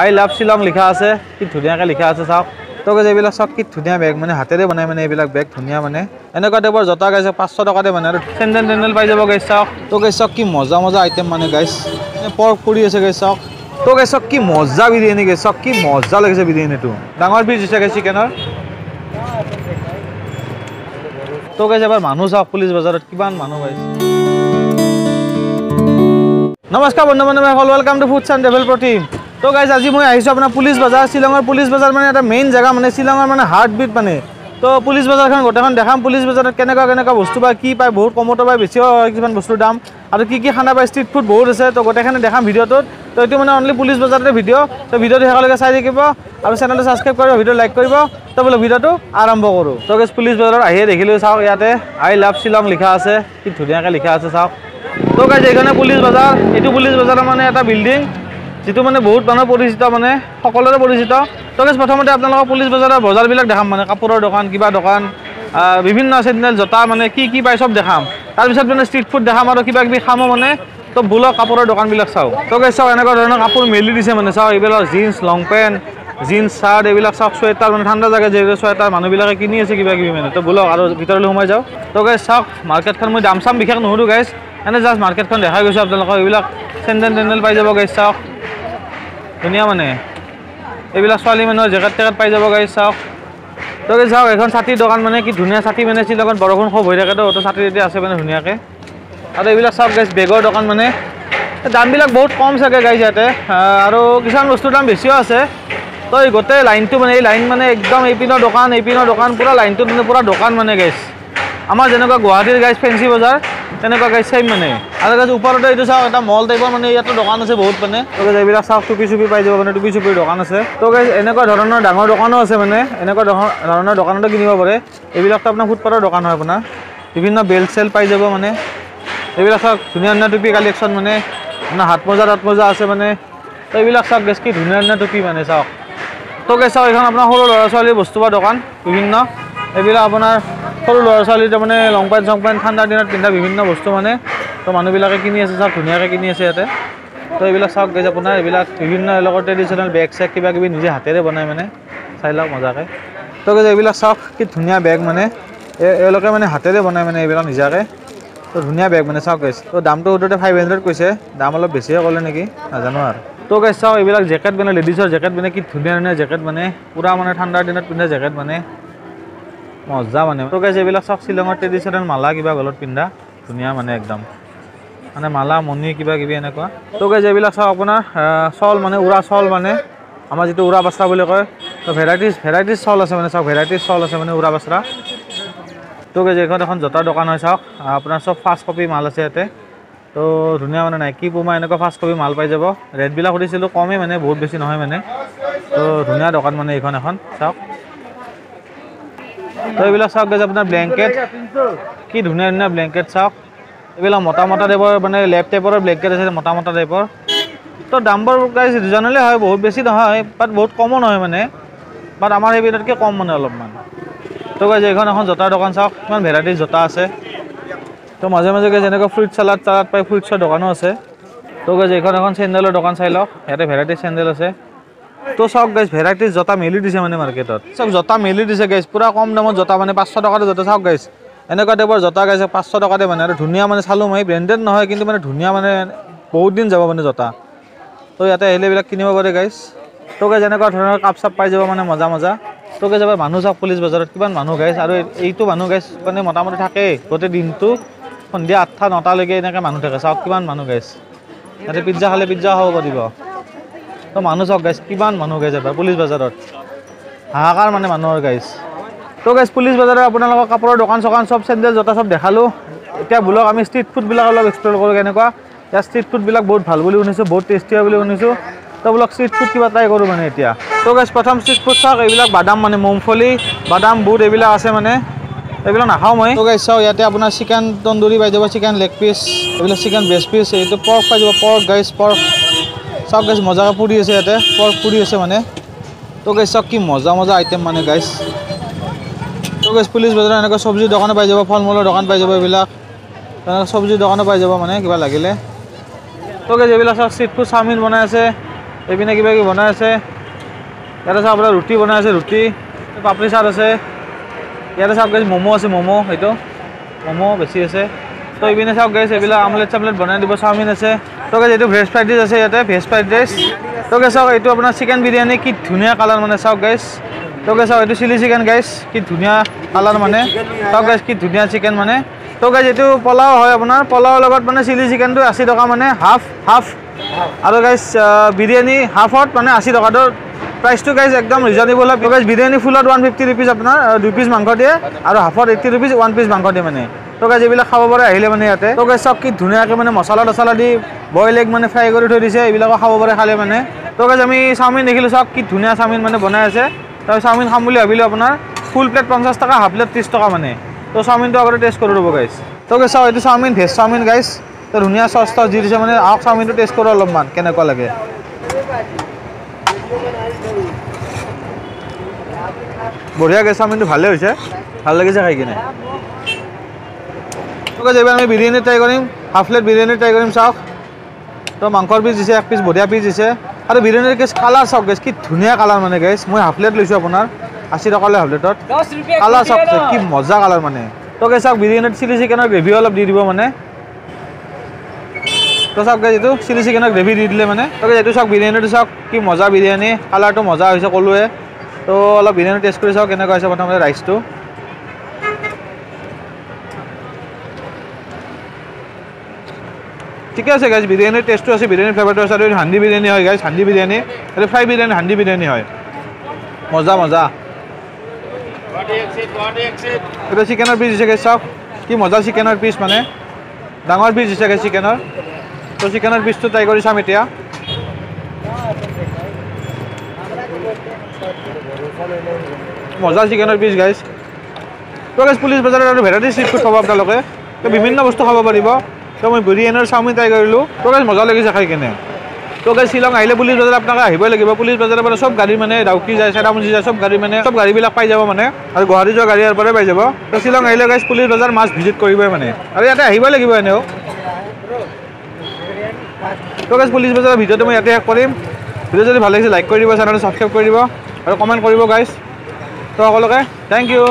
I love Shillong লিখা আছে কি ধুনীয়াকৈ লিখা আছে চাওক তো গাইজ এইবিলাক চাওক কি ধুনীয়া বেগ মানে হাতেৰে বনাই মানে এইবিলাক বেগ ধুনীয়া মানে এনেকুৱা টাইপৰ জোতা গাইছে 500 টকাতে মানে আৰু চেণ্ডেল পাই যাব গাইজ চাওক তো গাইজ চাওক কি মজা আইটেম মানে গাইজ পৰ্ক পুৰি আছে গাইজ চাওক তো গাইজ চাওক কি মজা বিৰিয়ানী গাইজ চাওক কি মজা লাগিছে বিৰিয়ানীটো ডাঙৰ পিচ দিছে গাইজ চিকেনৰ তো গাইজ এবাৰ মানুহ চাওক পুলিচ বজাৰত কিমান মানুহ গাইজ নমস্কাৰ বন্ধু বান্ধৱীসকল welcome to foods and travel প্ৰটিম তো গাইজ আজি মই আহিছোঁ আপোনাৰ পুলিচ বজাৰ শ্বিলঙৰ পুলিচ বজাৰ মানে এটা মেইন জেগা মানে শ্বিলঙৰ মানে হাৰ্টবিট মানে তো পুলিচ বজাৰখন গোটেইখন দেখাম পুলিচ বজাৰত কেনেকুৱা বস্তু পায় কি পায় বহুত কমতো পায় বেছিও কিছুমান বস্তুৰ দাম আৰু কি খানা পায় ষ্ট্ৰীট ফুড বহুত আছে তো গোটেইখিনি দেখাম ভিডিঅ'টোত তো এইটো মানে অনলি পুলিচ বজাৰতে ভিডিঅ' তো ভিডিঅ'টো শেষলৈকে চাই থাকিব আৰু চেনেলটো ছাবস্ক্ৰাইব কৰিব ভিডিঅ' লাইক কৰিব তো বোলে ভিডিঅ'টো আৰম্ভ কৰোঁ তো গাইজ পুলিচ বজাৰত আহিয়ে দেখিলোঁ চাওক ইয়াতে আই লাভ শ্বিলং লিখা আছে কি ধুনীয়াকৈ লিখা আছে চাওক তো গাইজ এইখনে পুলিচ বজাৰ এইটো পুলিচ বজাৰৰ মানে এটা বিল্ডিং যেটো মানে বহুত মানুহ পৰিচিত মানে সকলোৰে পৰিচিত তো গাইজ প্ৰথমতে আপোনালোকক পুলিচ বজাৰৰ বজাৰবিলাক দেখাম মানে কাপোৰৰ দোকান কিবা দোকান বিভিন্ন চেণ্ডেল জোতা মানে কি পায় চব দেখাম তাৰপিছত মানে ষ্ট্ৰীট ফুড দেখাম আৰু কিবা কিবি খামো মানে তো বোলক কাপোৰৰ দোকানবিলাক চাওঁ তো গাইজ চাওক এনেকুৱা ধৰণৰ কাপোৰ মেলি দিছে মানে চাওক এইবিলাক জিন্স লং পেণ্ট জিন্স চাৰ্ট এইবিলাক চাওক চুৱেটাৰ মানে ঠাণ্ডা জেগা যিহেতু চুৱেটাৰ মানুহবিলাকে কিনি আছে কিবা কিবি মানে তো বোলক আৰু ভিতৰলৈ সোমাই যাওঁ তো গাইজ চাওক মাৰ্কেটখন মই দাম চাম বিশেষ নুসুধোঁ গাইজ এনে জাষ্ট মাৰ্কেটখন দেখাই গৈছোঁ আপোনালোকক এইবিলাক চেণ্ডেল পাই যাব গাইজ চাওক ধুনীয়া মানে এইবিলাক ছোৱালী মানুহৰ জেকেট পাই যাব গাইজ চাওক তো গাইজ চাওক এখন ছাতিৰ দোকান মানে কি ধুনীয়া ছাতি মানে শ্বিলঙত বৰষুণ খুব হৈ থাকে তো ছাতি এতিয়া আছে মানে ধুনীয়াকৈ আৰু এইবিলাক চাওক গাইজ বেগৰ দোকান মানে দামবিলাক বহুত কম চাগে গাইজ ইয়াতে আৰু কিছুমান বস্তুৰ দাম বেছিও আছে তো এই গোটেই লাইনটো মানে এই লাইন মানে একদম এইপিনৰ দোকান পূৰা লাইনটোত মানে পূৰা দোকান মানে গাইজ আমাৰ যেনেকুৱা গুৱাহাটীৰ গাইজ ফেঞ্চি বজাৰ তেনেকুৱা গাইজ চেম মানে আৰু গাইজ ওপৰতে এইটো চাওক এটা মল টাইপৰ মানে ইয়াতো দোকান আছে বহুত মানে তো গাইজ এইবিলাক চাওক টুপি চুপি পাই যাব মানে টুপি চুপিৰ দোকান আছে তো গাইজ এনেকুৱা ধৰণৰ ডাঙৰ দোকানো আছে মানে এনেকুৱা ধৰণৰ দোকানতো কিনিব পাৰে এইবিলাকতো আপোনাৰ ফুটপাথৰ দোকান হয় আপোনাৰ বিভিন্ন বেল্ট চেল্ট পাই যাব মানে এইবিলাক চাওক ধুনীয়া টুপি কালেকশ্যন মানে আপোনাৰ হাত মোজা আছে মানে তো এইবিলাক চাওক গাইজ কি ধুনীয়া টুপি মানে চাওক তো গাইজ চাওক এইখন আপোনাৰ সৰু ল'ৰা ছোৱালীৰ বস্তু বা দোকান বিভিন্ন এইবিলাক আপোনাৰ সৰু ল'ৰা ছোৱালী তাৰমানে লং পেণ্ট চং পেণ্ট ঠাণ্ডাৰ দিনত পিন্ধা বিভিন্ন বস্তু মানে তো মানুহবিলাকে কিনি আছে চাওক ধুনীয়াকৈ কিনি আছে ইয়াতে তো এইবিলাক চাওক গাইজ আপোনাৰ এইবিলাক বিভিন্ন এলোকৰ ট্ৰেডিশ্যনেল বেগ চেগ কিবা কিবি নিজে হাতেৰে বনাই মানে চাই লওক মজাকৈ তো গাইজ এইবিলাক চাওক কি ধুনীয়া বেগ মানে এওঁলোকে মানে হাতেৰে বনাই মানে এইবিলাক নিজাকৈ তো ধুনীয়া বেগ মানে চাওক গাইজ তো দামটো সুধোতে 500 কৈছে দাম অলপ বেছিয়ে ক'লে নেকি নাজানো আৰু তো গাইজ চাওক এইবিলাক জেকেট মানে লেডিছৰ জেকেট মানে কি ধুনীয়া জেকেট মানে পূৰা মানে ঠাণ্ডাৰ দিনত পিন্ধা জেকেট মানে মজা মানে তো গাইজ এইবিলাক চাওক শ্বিলঙৰ ট্ৰেডিশ্যনেল মালা কিবা গলত পিন্ধা ধুনীয়া মানে একদম মানে মালা মণি কিবা কিবি এনেকুৱা তো গাইজ এইবিলাক চাওক আপোনাৰ চল মানে উৰা চল মানে আমাৰ যিটো উৰা বাচৰা বুলি কয় তো ভেৰাইটিজ চল আছে মানে চাওক ভেৰাইটিজ চল আছে মানে উৰা বাচৰা তো গাইজ এইখন এখন জোতাৰ দোকান হয় চাওক আপোনাৰ চব ফাৰ্ষ্ট কপি মাল আছে ইয়াতে তো ধুনীয়া মানে নাইকি পুমা এনেকুৱা ফাৰ্ষ্ট কপি মাল পাই যাব ৰেটবিলাক সুধিছিলোঁ কমেই মানে বহুত বেছি নহয় মানে তো ধুনীয়া দোকান মানে এইখন এখন চাওক তো এইবিলাক চাওক গাইজ আপোনাৰ ব্লেংকেট কি ধুনীয়া ব্লেংকেট চাওক এইবিলাক মোটা টাইপৰ মানে লেপ টাইপৰ ব্লেংকেট আছে মোটা টাইপৰ তো দামবোৰ গাইজ ৰিজনেবল হয় বহুত বেছি নহয় বাট বহুত কমো নহয় মানে বাট আমাৰ সেইবিলাকতকৈ কম মানে অলপমান তো গাইজ এইখন এখন জোতাৰ দোকান চাওক কিমান ভেৰাইটিজ জোতা আছে তো মাজে গাইজ এনেকুৱা ফ্ৰুইট চালাড পাই ফ্ৰুইটছৰ দোকানো আছে তো গাইজ এইখন এখন চেণ্ডেলৰ দোকান চাই লওক ইয়াতে ভেৰাইটিজ চেণ্ডেল আছে তো চাওক গাইজ ভেৰাইটিজ জোতা মেলি দিছে মানে মাৰ্কেটত চাওক জোতা মেলি দিছে গাইজ পূৰা কম দামত জোতা মানে 500 টকাতে জোতা চাওক গাইজ এনেকুৱা টাইপৰ জোতা গাইজ 500 টকাতে মানে আৰু ধুনীয়া মানে চালোঁ মই ব্ৰেণ্ডেড নহয় কিন্তু মানে ধুনীয়া মানে বহুত দিন যাব মানে জোতা তো ইয়াতে আহিলে এইবিলাক কিনিব পাৰে গাইজ তো গাইজ এনেকুৱা ধৰণৰ কাপ চাপ পাই যাব মানে মজা তো গাইজ এবাৰ মানুহ চাওক পুলিচ বজাৰত কিমান মানুহ গাইজ আৰু এইটো মানুহ গাইজ মানে মোটামুটি থাকেই গোটেই দিনটো সন্ধিয়া 8টা 9টালৈকে এনেকৈ মানুহ থাকে চাওক কিমান মানুহ গাইজ ইয়াতে পিজ্জা খালে পিজ্জা খাব পাৰিব তো মানুহ চাওক গাইজ কিমান মানুহ গাইজ এবাৰ পুলিচ বজাৰত হাহাকাৰ মানে মানুহৰ গাইজ তো গাইজ পুলিচ বজাৰত আপোনালোকৰ কাপোৰৰ দোকান চোকান চব চেণ্ডেল জোতা চব দেখালোঁ এতিয়া বোলক আমি ষ্ট্ৰীট ফুডবিলাক অলপ এক্সপ্ল'ৰ কৰোঁ কেনেকুৱা ইয়াৰ ষ্ট্ৰীট ফুডবিলাক বহুত ভাল বুলি শুনিছোঁ বহুত টেষ্টি হয় বুলি শুনিছোঁ তো বোলক ষ্ট্ৰীট ফুড কিবা ট্ৰাই কৰোঁ মানে এতিয়া তো গাইজ প্ৰথম ষ্ট্ৰীট ফুড চাওক এইবিলাক বাদাম মানে মুংফলি বাদাম বুট এইবিলাক আছে মানে এইবিলাক নাখাওঁ মই তো গাইজ চাওক ইয়াতে আপোনাৰ চিকেন তন্দুৰী পাই যাব চিকেন লেগ পিচ এইবিলাক চিকেন ব্ৰেষ্ট পিচ এইটো পৰ্ক পাই যাব পৰ্ক গাইজ পৰ্ক চাওক গাইজ মজাকৈ পুৰি আছে ইয়াতে পৰ্ক পুৰি আছে মানে তো গাইজ চাওক কি মজা আইটেম মানে গাইজ তো গাইজ পুলিচ বজাৰত এনেকুৱা চব্জিৰ দোকানো পাই যাব ফল মূলৰ দোকান পাই যাব এইবিলাক তেনেকুৱা চব্জিৰ দোকানো পাই যাব মানে কিবা লাগিলে তো গাইজ এইবিলাক চাওক ষ্ট্ৰীট ফুড চাওমিন বনাই আছে এইপিনে কিবা কিবি বনাই আছে ইয়াতে চাওক আপোনাৰ ৰুটি বনাই আছে ৰুটি পাপৰি চাট আছে ইয়াতে চাওক গাইজ ম'ম' আছে ম'ম' এইটো ম'ম' বেছি আছে তো এইপিনে চাওক গাইজ এইবিলাক আমলেট চামলেট বনাই দিব চাওমিন আছে তো গাইজ এইটো ভেজ ফ্ৰাইড ৰাইচ আছে ইয়াতে ভেজ ফ্ৰাইড ৰাইচ তো গাইজ চাওক এইটো আপোনাৰ চিকেন বিৰিয়ানী কি ধুনীয়া কালাৰ মানে চাওক গাইজ তো গাইজ চাওক এইটো চিলি চিকেন গাইজ কি ধুনীয়া কালাৰ মানে চাওক গাইজ কি ধুনীয়া চিকেন মানে তো গাইজ এইটো পোলাও হয় আপোনাৰ পোলাওৰ লগত মানে চিলি চিকেনটো 80 টকা মানে হাফ আৰু গাইজ বিৰিয়ানী হাফত মানে 80 টকাটো প্ৰাইচটো গাইজ একদম ৰিজনেবল হয় গাইজ বিৰিয়ানী ফুলত 150 रुपीज আপোনাৰ 2 পিস মাংস দিয়ে আৰু হাফত 80 रुपीज 1 পিস মাংস দিয়ে মানে তো গাইজ এইবিলাক খাব পাৰে আহিলে মানে ইয়াতে তো গাইজ চাওক কি ধুনীয়াকৈ মানে মছলা টছলা দি বইল এগ মানে ফ্ৰাই কৰি থৈ দিছে এইবিলাকো খাব পাৰে খালে মানে তো গাইজ আমি চাওমিন দেখিলোঁ চাওক কি ধুনীয়া চাওমিন মানে বনাই আছে তো চাওমিন খাম বুলি ভাবিলোঁ আপোনাৰ ফুল প্লেট 50 টকা হাফ প্লেট 30 টকা মানে তো চাওমিনটো আগতে টেষ্ট কৰি ৰ'ব গাইজ তো গাইজ চাওক এইটো চাওমিন ভেজ চাওমিন গাইজ তো ধুনীয়া চচ টচ দি দিছে মানে আহক চাওমিনটো টেষ্ট কৰোঁ অলপমান কেনেকুৱা লাগে বঢ়িয়া গেছ চাওমিনটো ভালে হৈছে ভাল লাগিছে খাই কিনে এইবাৰ আমি বিৰিয়ানী ট্ৰাই কৰিম হাফ প্লেট বিৰিয়ানী ট্ৰাই কৰিম চাওক তো মাংসৰ পিচ দিছে এক পিচ বঢ়িয়া পিচ দিছে আৰু বিৰিয়ানীৰ গেছ কালাৰ চাওক গেছ কি ধুনীয়া কালাৰ মানে গেছ মই হাফ প্লেট লৈছোঁ আপোনাৰ 80 টকা লৈ হাফ প্লেটত কালাৰ চাওক কি মজা কালাৰ মানে তো গেছ চাওক বিৰিয়ানীত চিলি চিকেনৰ গ্ৰেভি অলপ দি দিব মানে তো চাওক গেছ এইটো চিলি চিকেনৰ গ্ৰেভি দি দিলে মানে তো গেছ এইটো চাওক বিৰিয়ানীটো চাওক কি মজা বিৰিয়ানী কালাৰটো মজা হৈছে ক'লোৱে তো অলপ বিৰিয়ানী টেষ্ট কৰি চাওক কেনেকুৱা হৈছে প্ৰথমতে ৰাইচটো ঠিকে আছে গাইজ বিৰিয়ানীৰ টেষ্টটো আছে বিৰিয়ানীৰ ফ্লেভাৰটো আছে আৰু হান্দি বিৰিয়ানী হয় গাইজ হান্দি বিৰিয়ানী এইটো ফ্ৰাই বিৰিয়ানী হান্দি বিৰিয়ানী হয় মজা মজা এইটো চিকেনৰ পিচ দিছে গাইজ চাওক কি মজা চিকেনৰ পিচ মানে ডাঙৰ পিচ দিছে গাইজ চিকেনৰ তো চিকেনৰ পিচটো ট্ৰাই কৰি চাম এতিয়া মজা চিকেনৰ পিচ গাইজ তো গাইজ পুলিচ বজাৰত আৰু ভেৰাইটি ষ্ট্ৰীট ফুড পাব আপোনালোকে তো বিভিন্ন বস্তু খাব পাৰিব তো মই বিৰিয়ানী আৰু চাওমিন ট্ৰাই কৰিলোঁ তো গাইজ মজা লাগিছে খাই কিনে তো গাইজ শ্বিলং আহিলে পুলিচ বজাৰ আপোনালোকে আহিবই লাগিব পুলিচ বজাৰৰ পৰা চব গাড়ী মানে ডাউকি যায় চেৰাপুঞ্জী যায় চব গাড়ী মানে চব গাড়ীবিলাক পাই যাব মানে আৰু গুৱাহাটী যোৱা গাড়ী ইয়াৰ পৰাই পাই যাব তো শ্বিলং আহিলে গাইজ পুলিচ বজাৰ মাছ ভিজিট কৰিবই মানে আৰু ইয়াতে আহিবই লাগিব এনেও তো গাইজ পুলিচ বজাৰৰ ভিডিঅ'টো মই ইয়াতে শেষ কৰিম ভিডিঅ' যদি ভাল লাগিছে লাইক কৰি দিব চেনেলটো ছাবস্ক্ৰাইব কৰি দিব আৰু কমেণ্ট কৰিব গাইজ তো সকলোকে থেংক ইউ